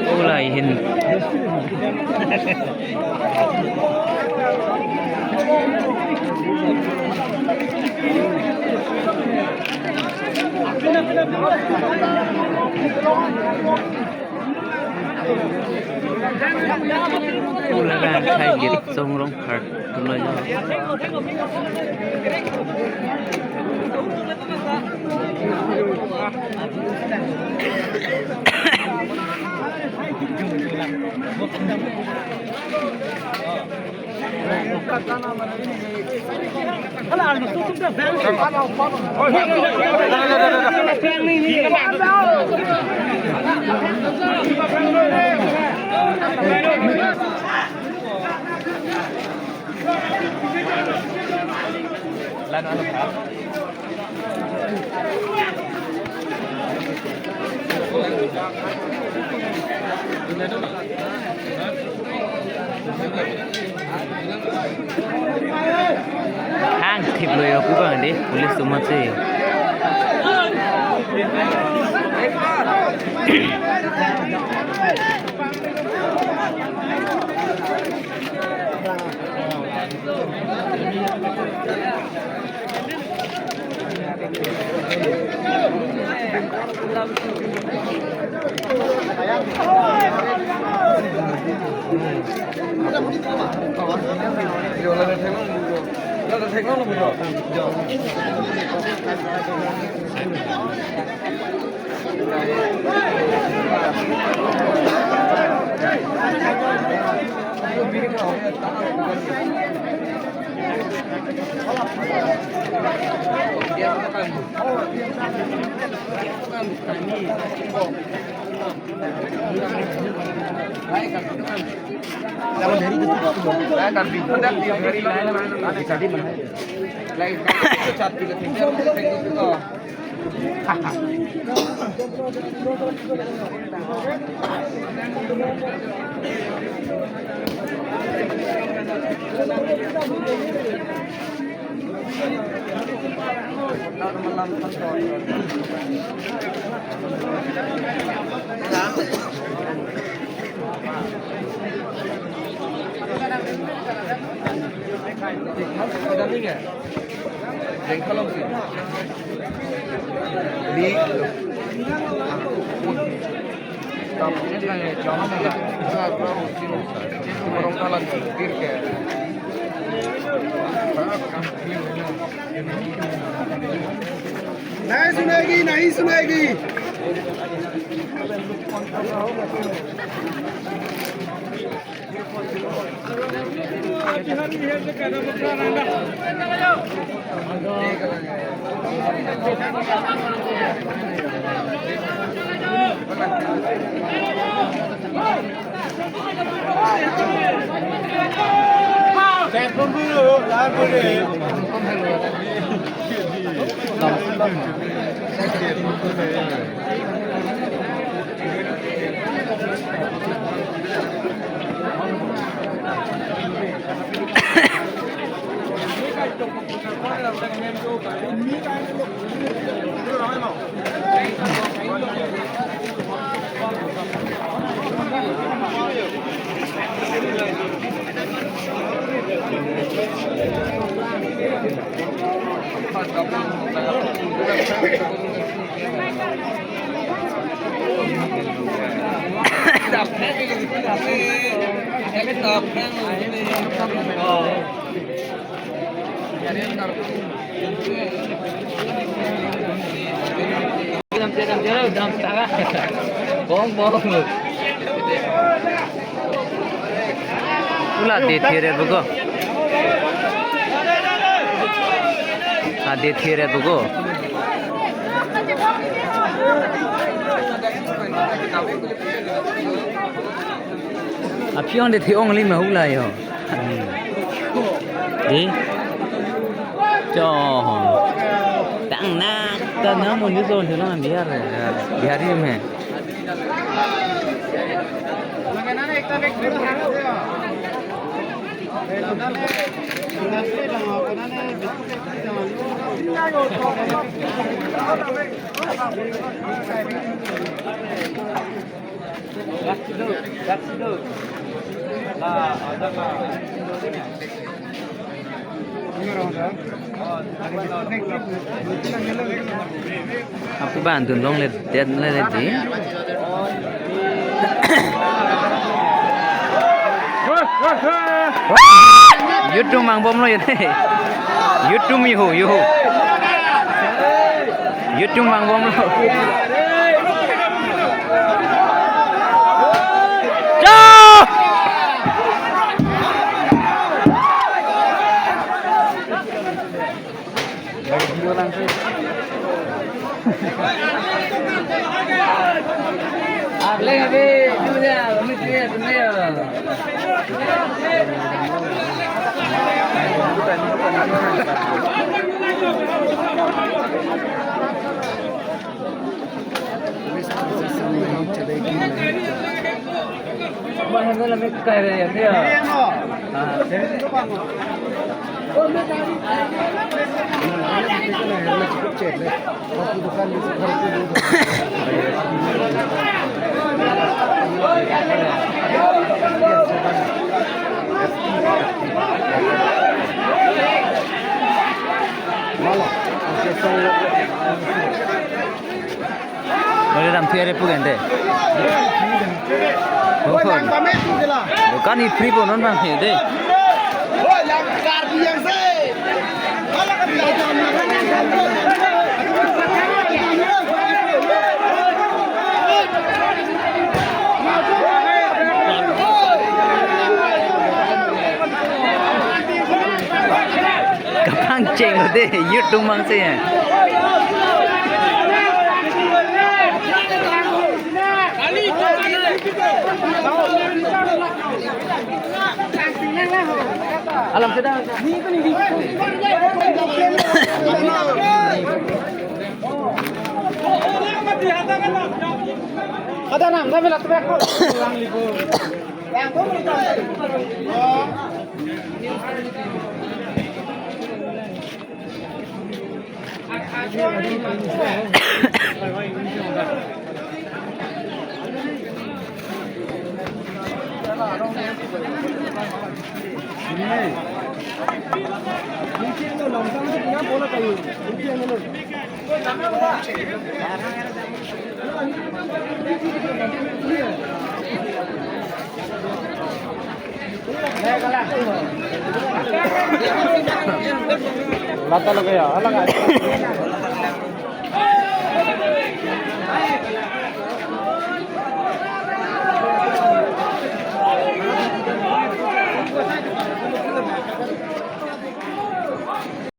ô lại hình ô là đang thay dịch sông rong phật lời hang thịt lười ở cú vàng đi, police tụi mình gì नहीं सुनेगी नहीं सुनेगी Pula dethiere bugo. Dethiere bugo. Apion dethi only mahula yo. Đi. Cho tặng na ta nhớ một cái rồi thì nó làm biết rồi biết đi mẹ Aku bantu dong lihat di. YouTube mang bom lo ya deh. YouTube yuhu. YouTube mang bom lo. Jauh. Boleh dalam tiada pun kan deh. Bukan ini free pun orang bang deh. Kapang ceng deh, YouTube mang sih ya. Alam sedang. Ada nang, kami nak tebak kok. Ulang libur. Yang kau Lata lagaya, alaga.